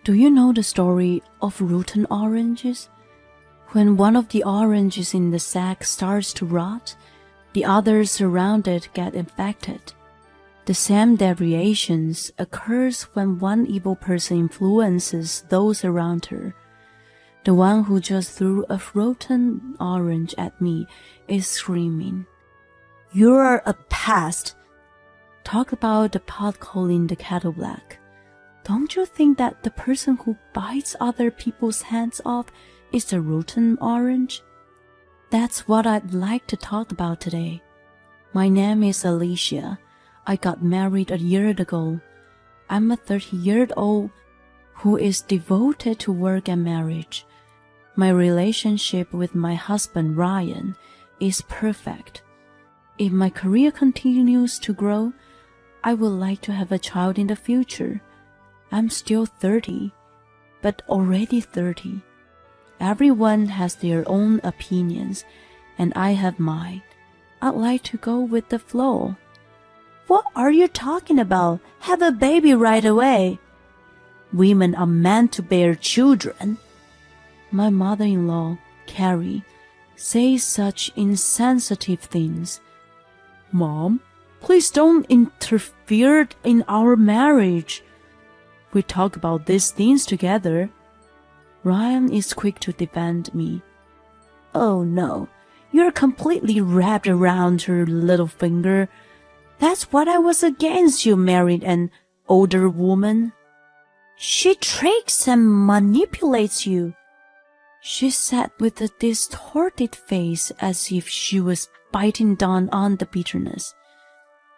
Do you know the story of rotten oranges? When one of the oranges in the sack starts to rot, the others around it get infected. The same deviations occurs when one evil person influences those around her. The one who just threw a rotten orange at me is screaming, "You're a pest!" Talk about the pot calling the kettle black. Don't you think that the person who bites other people's hands off is a rotten orange? That's what I'd like to talk about today. My name is Alicia. I got married a year ago. I'm a 30-year-old who is devoted to work and marriage. My relationship with my husband Ryan is perfect. If my career continues to grow, I would like to have a child in the future. I'm still 30, but already 30. Everyone has their own opinions, and I have mine. I'd like to go with the flow. What are you talking about? Have a baby right away. Women are meant to bear children. My mother-in-law, Carrie, says such insensitive things. Mom, please don't interfere in our marriage. We talk about these things together. Ryan is quick to defend me. Oh no, you're completely wrapped around her little finger. That's what I was against you married an older woman. She tricks and manipulates you. She sat with a distorted face as if she was biting down on the bitterness.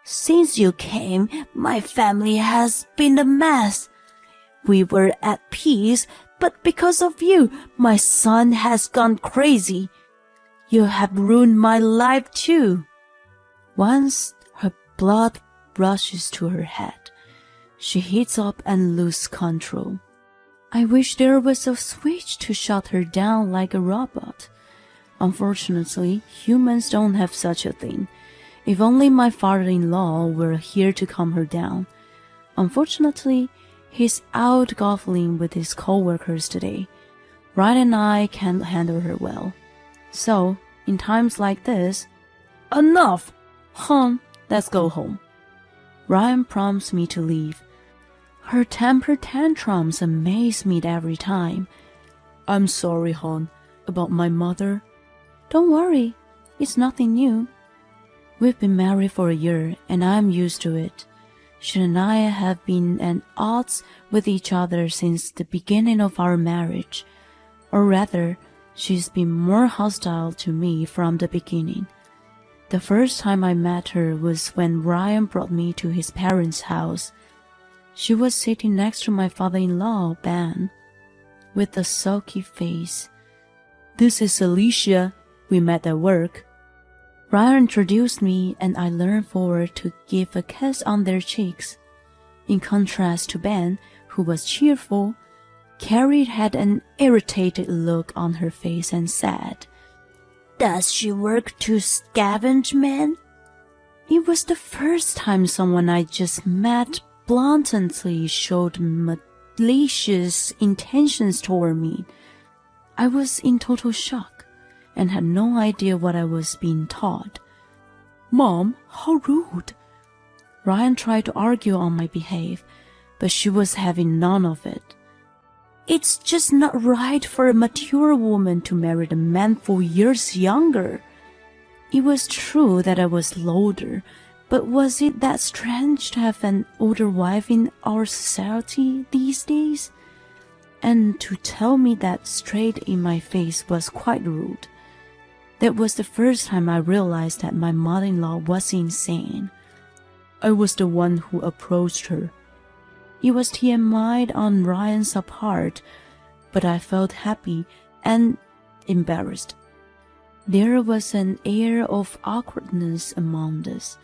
Since you came, my family has been a mess. We were at peace, but because of you, my son has gone crazy. You have ruined my life too. Once her blood rushes to her head, she heats up and loses control. I wish there was a switch to shut her down like a robot. Unfortunately, humans don't have such a thing. If only my father-in-law were here to calm her down. Unfortunately, he's out golfing with his co-workers today. Ryan and I can't handle her well. So, in times like this, enough! Hon, let's go home. Ryan prompts me to leave. Her temper tantrums amaze me every time. I'm sorry, Hon, about my mother. Don't worry, it's nothing new. We've been married for a year, and I'm used to it. She and I have been at odds with each other since the beginning of our marriage. Or rather, she's been more hostile to me from the beginning. The first time I met her was when Ryan brought me to his parents' house. She was sitting next to my father-in-law, Ben, with a sulky face. This is Alicia. We met at work. Ryan introduced me, and I leaned forward to give a kiss on their cheeks. In contrast to Ben, who was cheerful, Carrie had an irritated look on her face and said, "Does she work to scavenge men?" It was the first time someone I just met blatantly showed malicious intentions toward me. I was in total shock and had no idea what I was being taught. Mom, how rude. Ryan tried to argue on my behalf, but she was having none of it. It's just not right for a mature woman to marry a man 4 years younger. It was true that I was older, but was it that strange to have an older wife in our society these days? And to tell me that straight in my face was quite rude. That was the first time I realized that my mother-in-law was insane. I was the one who approached her. It was TMI on Ryan's part, but I felt happy and embarrassed. There was an air of awkwardness among us.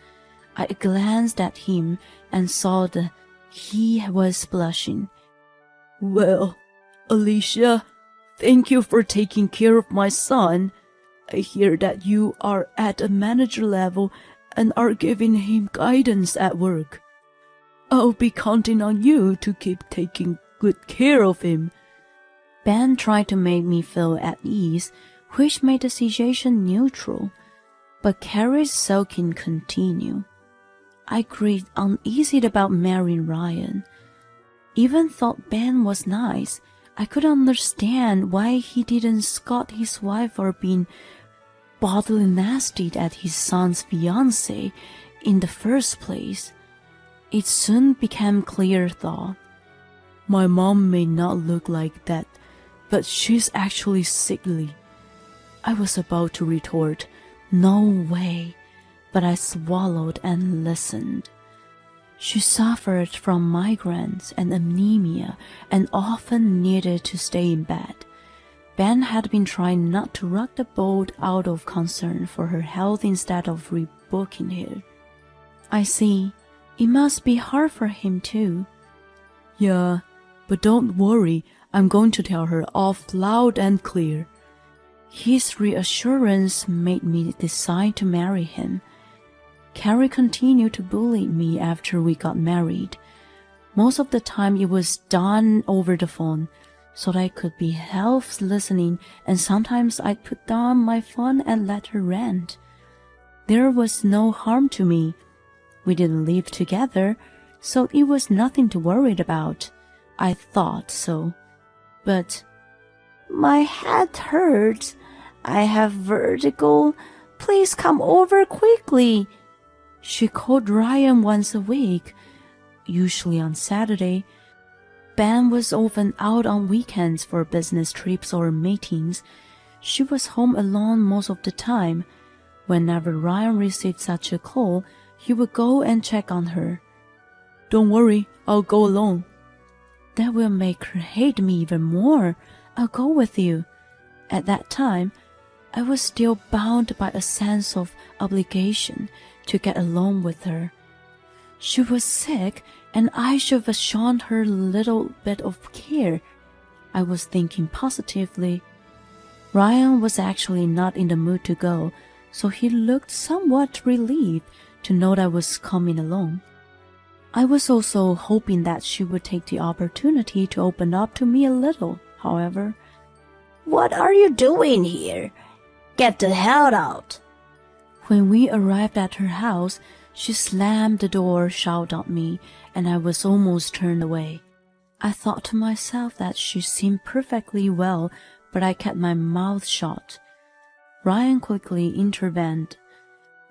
I glanced at him and saw that he was blushing. Well, Alicia, thank you for taking care of my son. I hear that you are at a manager level and are giving him guidance at work. I'll be counting on you to keep taking good care of him." Ben tried to make me feel at ease, which made the situation neutral, but Carrie's sulking continued. I grew uneasy about marrying Ryan. Even thought Ben was nice. I couldn't understand why he didn't scold his wife for being bodily nasty at his son's fiancée in the first place. It soon became clear, though. My mom may not look like that, but she's actually sickly. I was about to retort, "No way," but I swallowed and listened. She suffered from migraines and anemia and often needed to stay in bed. Ben had been trying not to rock the boat out of concern for her health instead of rebooking her. I see. It must be hard for him too. Yeah, but don't worry, I'm going to tell her off loud and clear. His reassurance made me decide to marry him. Carrie continued to bully me after we got married. Most of the time it was done over the phone, so that I could be half listening, and sometimes I'd put down my phone and let her rant. There was no harm to me. We didn't live together, so it was nothing to worry about. I thought so. But my head hurts. I have vertigo. Please come over quickly. She called Ryan once a week, usually on Saturday. Ben was often out on weekends for business trips or meetings. She was home alone most of the time. Whenever Ryan received such a call, he would go and check on her. Don't worry, I'll go alone. That will make her hate me even more. I'll go with you. At that time, I was still bound by a sense of obligation to get along with her. She was sick, and I should have shown her a little bit of care. I was thinking positively. Ryan was actually not in the mood to go, so he looked somewhat relieved to know that I was coming along. I was also hoping that she would take the opportunity to open up to me a little, however. What are you doing here? Get the hell out. When we arrived at her house, she slammed the door shut on me, and I was almost turned away. I thought to myself that she seemed perfectly well, but I kept my mouth shut. Ryan quickly intervened.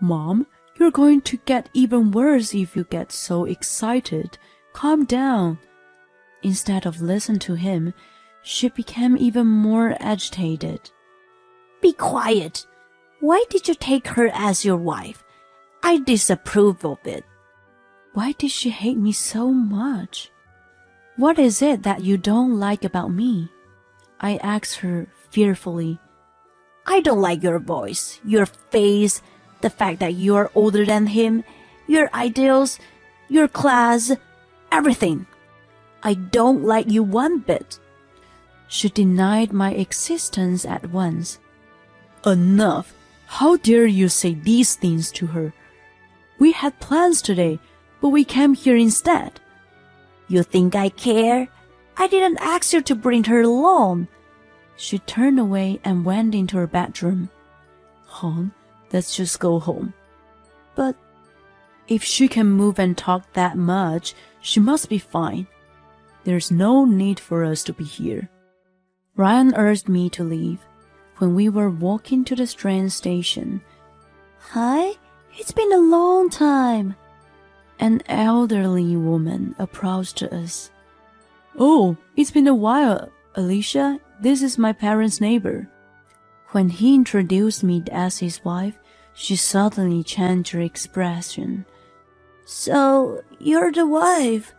Mom, you're going to get even worse if you get so excited. Calm down. Instead of listening to him, she became even more agitated. Be quiet. Why did you take her as your wife? I disapprove of it. Why did she hate me so much? What is it that you don't like about me? I asked her fearfully. I don't like your voice, your face, the fact that you're older than him, your ideals, your class, everything. I don't like you one bit. She denied my existence at once. Enough. How dare you say these things to her? We had plans today, but we came here instead. You think I care? I didn't ask you to bring her along. She turned away and went into her bedroom. Hon, let's just go home. But if she can move and talk that much, she must be fine. There's no need for us to be here. Ryan urged me to leave. When we were walking to the train station, Hi, it's been a long time. An elderly woman approached us. Oh, it's been a while, Alicia. This is my parents' neighbor. When he introduced me as his wife, she suddenly changed her expression. So, you're the wife?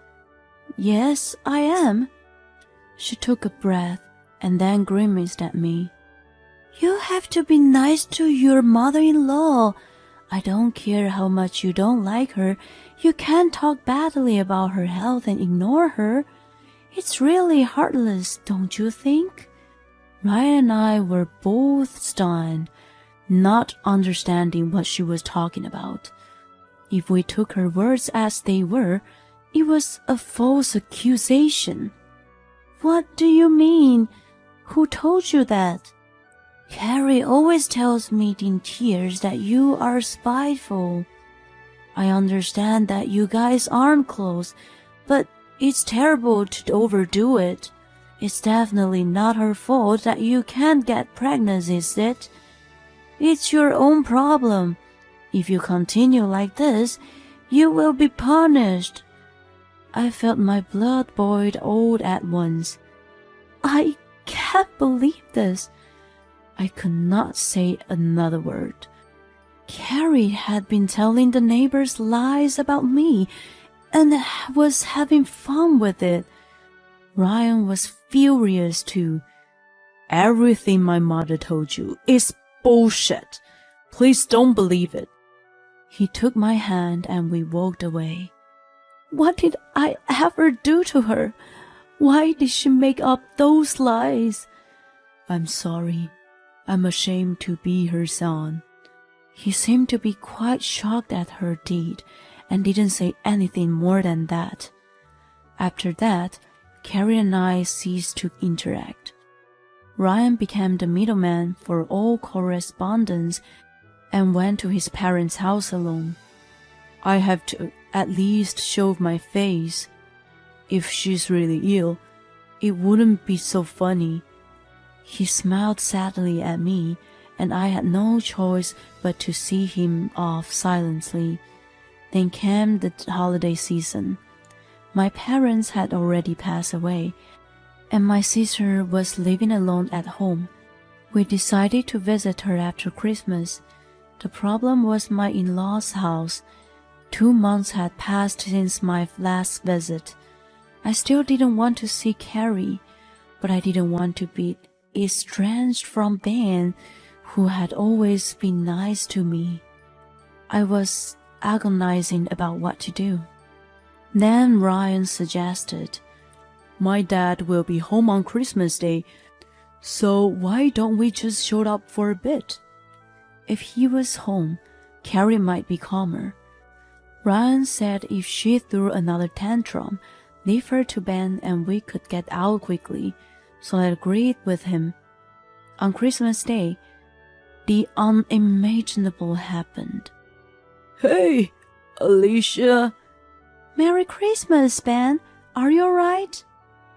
Yes, I am. She took a breath and then grimaced at me. You have to be nice to your mother-in-law. I don't care how much you don't like her. You can't talk badly about her health and ignore her. It's really heartless, don't you think? Ryan and I were both stunned, not understanding what she was talking about. If we took her words as they were, it was a false accusation. What do you mean? Who told you that? Carrie always tells me in tears that you are spiteful. I understand that you guys aren't close, but it's terrible to overdo it. It's definitely not her fault that you can't get pregnant, is it? It's your own problem. If you continue like this, you will be punished. I felt my blood boil all at once. I can't believe this. I could not say another word. Carrie had been telling the neighbors lies about me and was having fun with it. Ryan was furious too. Everything my mother told you is bullshit. Please don't believe it. He took my hand and we walked away. What did I ever do to her? Why did she make up those lies? I'm sorry. I'm ashamed to be her son. He seemed to be quite shocked at her deed and didn't say anything more than that. After that, Carrie and I ceased to interact. Ryan became the middleman for all correspondence and went to his parents' house alone. I have to at least show my face. If she's really ill, it wouldn't be so funny. He smiled sadly at me, and I had no choice but to see him off silently. Then came the holiday season. My parents had already passed away, and my sister was living alone at home. We decided to visit her after Christmas. The problem was my in-laws' house. 2 months had passed since my last visit. I still didn't want to see Carrie, but I didn't want to be estranged from Ben, who had always been nice to me. I was agonizing about what to do. Then Ryan suggested, My dad will be home on Christmas Day, so why don't we just show up for a bit? If he was home, Carrie might be calmer. Ryan said if she threw another tantrum, leave her to Ben and we could get out quickly, so I agreed with him. On Christmas Day, the unimaginable happened. Hey, Alicia. Merry Christmas, Ben. Are you alright?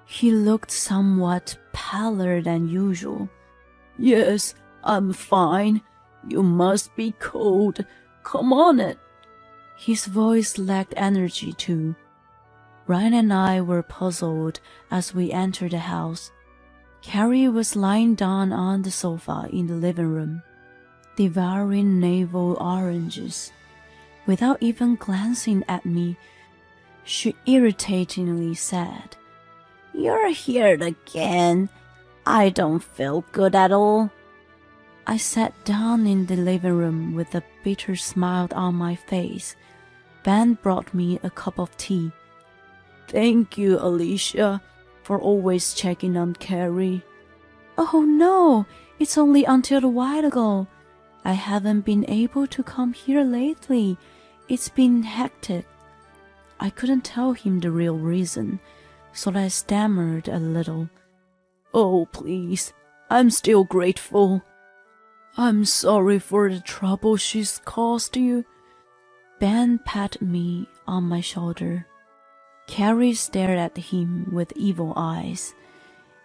He looked somewhat paler than usual. Yes, I'm fine. You must be cold. Come on it. His voice lacked energy too. Ryan and I were puzzled as we entered the house. Carrie was lying down on the sofa in the living room, devouring navel oranges. Without even glancing at me, she irritatingly said, You're here again. I don't feel good at all. I sat down in the living room with a bitter smile on my face. Ben brought me a cup of tea. Thank you, Alicia, for always checking on Carrie. Oh no, it's only until a while ago. I haven't been able to come here lately. It's been hectic. I couldn't tell him the real reason, so I stammered a little. Oh, please, I'm still grateful. I'm sorry for the trouble she's caused you. Ben patted me on my shoulder. Carrie stared at him with evil eyes.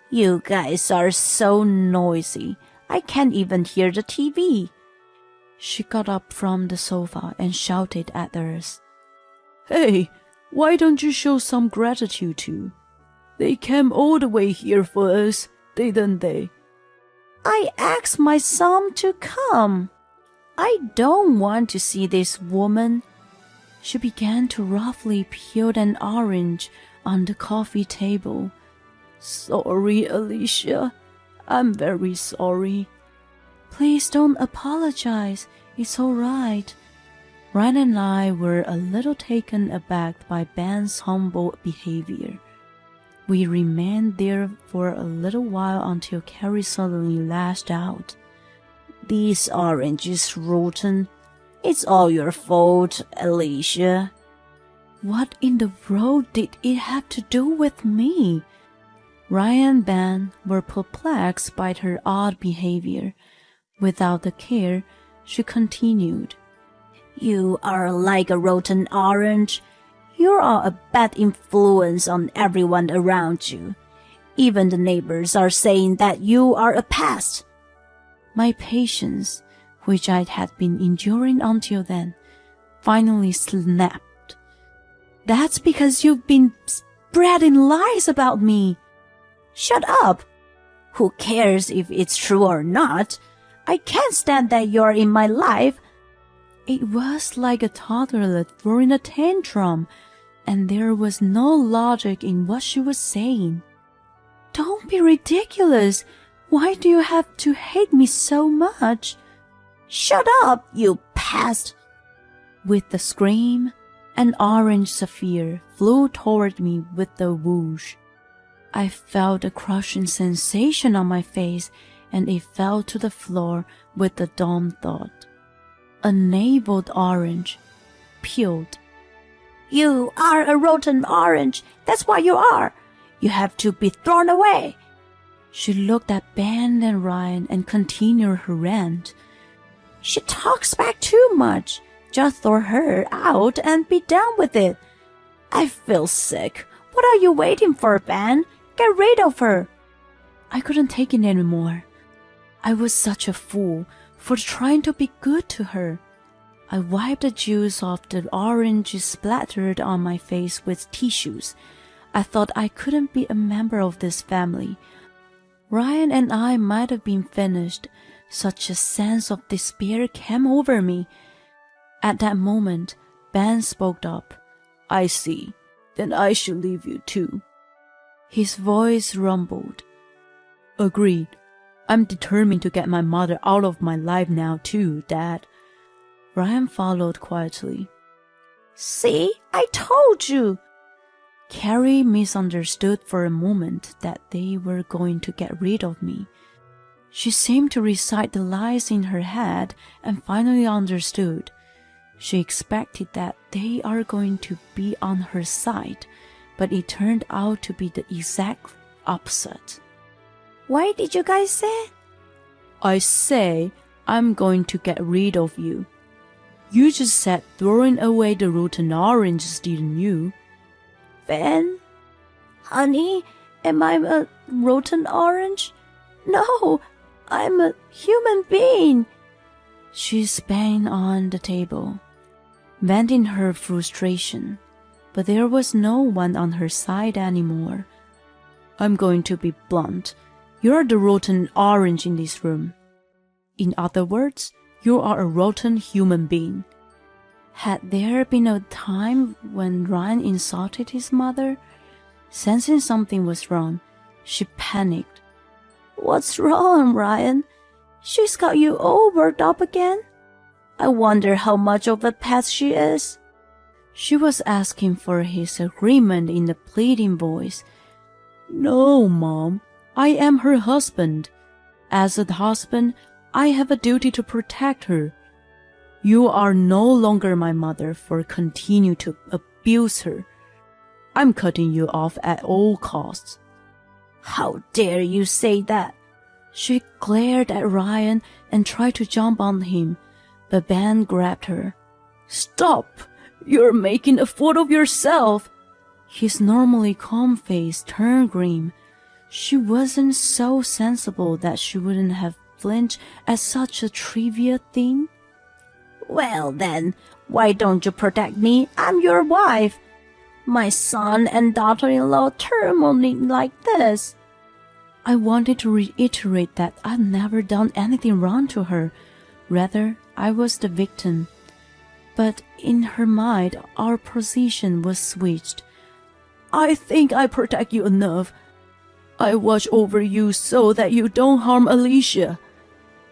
You guys are so noisy. I can't even hear the TV. She got up from the sofa and shouted at us. Hey, why don't you show some gratitude too? They came all the way here for us, didn't they? I asked my son to come. I don't want to see this woman. She began to roughly peel an orange on the coffee table. Sorry, Alicia. I'm very sorry. Please don't apologize. It's all right. Ryan and I were a little taken aback by Ben's humble behavior. We remained there for a little while until Carrie suddenly lashed out. This orange is rotten. It's all your fault, Alicia. What in the world did it have to do with me? Ryan and Ben were perplexed by her odd behavior. Without the care, she continued. You are like a rotten orange. You are a bad influence on everyone around you. Even the neighbors are saying that you are a pest. My patience, which I had been enduring until then, finally snapped. That's because you've been spreading lies about me. Shut up! Who cares if it's true or not? I can't stand that you're in my life. It was like a toddler throwing a tantrum, and there was no logic in what she was saying. Don't be ridiculous. Why do you have to hate me so much? Shut up, you pest! With a scream, an orange sapphire flew toward me with a whoosh. I felt a crushing sensation on my face, and it fell to the floor with a dumb thought. A naveled orange, peeled. You are a rotten orange. That's what you are. You have to be thrown away. She looked at Ben and Ryan and continued her rant. She talks back too much. Just throw her out and be done with it. I feel sick. What are you waiting for, Ben? Get rid of her. I couldn't take it anymore. I was such a fool for trying to be good to her. I wiped the juice off the orange splattered on my face with tissues. I thought I couldn't be a member of this family. Ryan and I might have been finished. Such a sense of despair came over me. At that moment, Ben spoke up. I see. Then I should leave you too. His voice rumbled. Agreed. I'm determined to get my mother out of my life now too, Dad. Ryan followed quietly. See, I told you. Carrie misunderstood for a moment that they were going to get rid of me. She seemed to recite the lies in her head and finally understood. She expected that they are going to be on her side, but it turned out to be the exact opposite. What did you guys say? I say I'm going to get rid of you. You just said throwing away the rotten oranges, didn't you? Ben? Honey, am I a rotten orange? No, I'm a human being. She banged on the table, venting her frustration, but there was no one on her side anymore. I'm going to be blunt. You're the rotten orange in this room. In other words, you are a rotten human being. Had there been a time when Ryan insulted his mother? Sensing something was wrong, she panicked. What's wrong, Ryan? She's got you all worked up again? I wonder how much of a pest she is. She was asking for his agreement in a pleading voice. No, Mom. I am her husband. As a husband, I have a duty to protect her. You are no longer my mother for continue to abuse her. I'm cutting you off at all costs. How dare you say that? She glared at Ryan and tried to jump on him, but Ben grabbed her. Stop! You're making a fool of yourself. His normally calm face turned grim. She wasn't so sensible that she wouldn't have flinched at such a trivial thing. Well then, why don't you protect me? I'm your wife. My son and daughter-in-law turn on me like this. I wanted to reiterate that I'd never done anything wrong to her. Rather, I was the victim. But in her mind, our position was switched. I think I protect you enough. I watch over you so that you don't harm Alicia.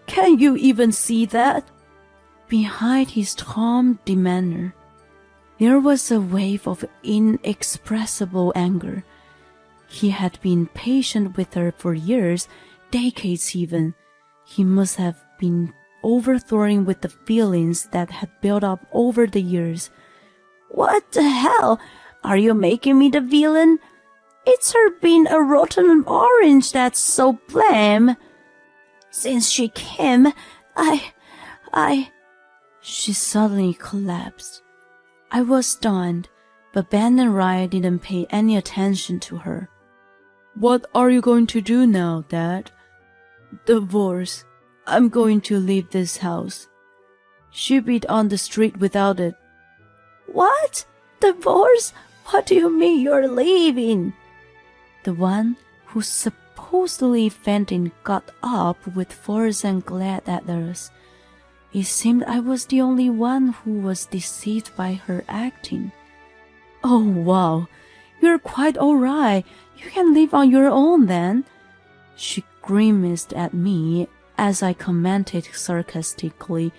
Can you even see that? Behind his calm demeanor, there was a wave of inexpressible anger. He had been patient with her for years, decades even. He must have been overthrowing with the feelings that had built up over the years. What the hell? Are you making me the villain? It's her being a rotten orange that's so blame. Since she came, She suddenly collapsed. I was stunned, but Ben and Ryan didn't pay any attention to her. What are you going to do now, Dad? Divorce. I'm going to leave this house. She'll be on the street without it. What? Divorce? What do you mean you're leaving? The one who supposedly fainted got up with force and glared at us. It seemed I was the only one who was deceived by her acting. Oh, wow. You're quite all right. You can live on your own then. She grimaced at me as I commented sarcastically,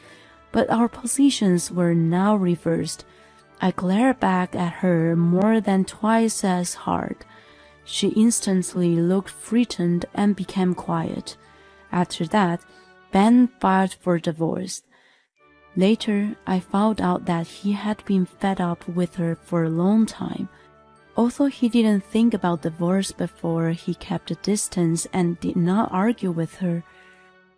but our positions were now reversed. I glared back at her more than twice as hard. She instantly looked frightened and became quiet. After that, Ben filed for divorce. Later, I found out that he had been fed up with her for a long time. Although he didn't think about divorce before, he kept a distance and did not argue with her.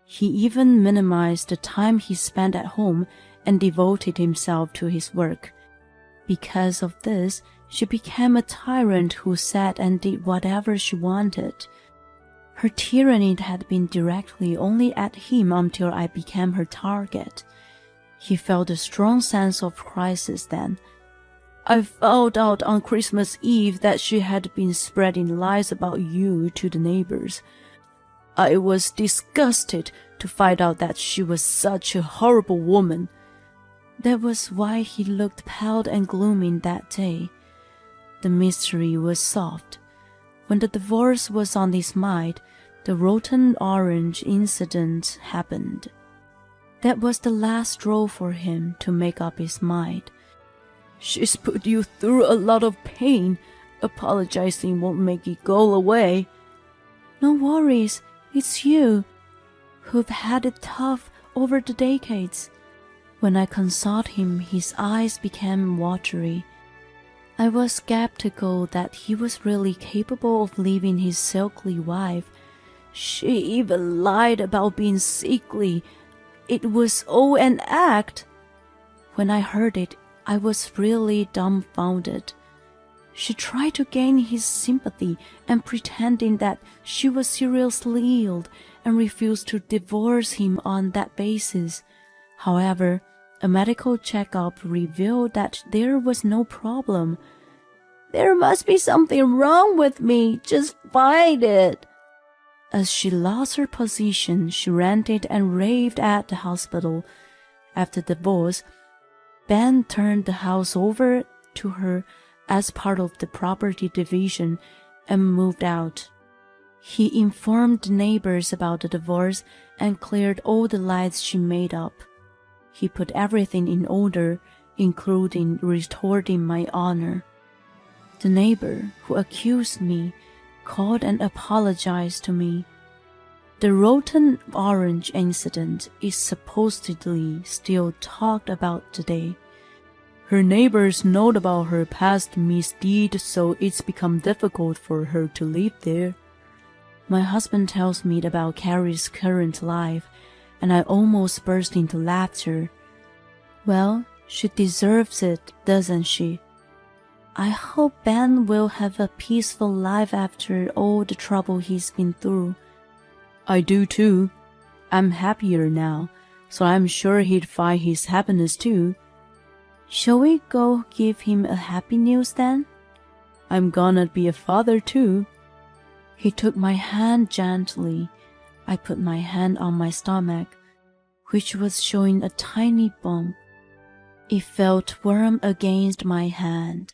He even minimized the time he spent at home and devoted himself to his work. Because of this, she became a tyrant who sat and did whatever she wanted. Her tyranny had been directly only at him until I became her target. He felt a strong sense of crisis then. I found out on Christmas Eve that she had been spreading lies about you to the neighbors. I was disgusted to find out that she was such a horrible woman. That was why he looked pale and gloomy that day. The mystery was solved. When the divorce was on his mind, the rotten orange incident happened. That was the last straw for him to make up his mind. She's put you through a lot of pain. Apologizing won't make it go away. No worries, it's you who've had it tough over the decades. When I consoled him, his eyes became watery. I was skeptical that he was really capable of leaving his silky wife. She even lied about being sickly. It was all an act. When I heard it, I was really dumbfounded. She tried to gain his sympathy and pretending that she was seriously ill and refused to divorce him on that basis. However, a medical checkup revealed that there was no problem. There must be something wrong with me. Just find it. As she lost her position, she ranted and raved at the hospital. After the divorce, Ben turned the house over to her as part of the property division and moved out. He informed the neighbors about the divorce and cleared all the lies she made up. He put everything in order, including restoring my honor. The neighbor who accused me called and apologized to me. The rotten orange incident is supposedly still talked about today. Her neighbors know about her past misdeed, so it's become difficult for her to live there. My husband tells me about Carrie's current life, and I almost burst into laughter. Well, she deserves it, doesn't she? I hope Ben will have a peaceful life after all the trouble he's been through. I do too. I'm happier now, so I'm sure he'd find his happiness too. Shall we go give him a happy news then? I'm gonna be a father too. He took my hand gently. I put my hand on my stomach, which was showing a tiny bump. It felt warm against my hand.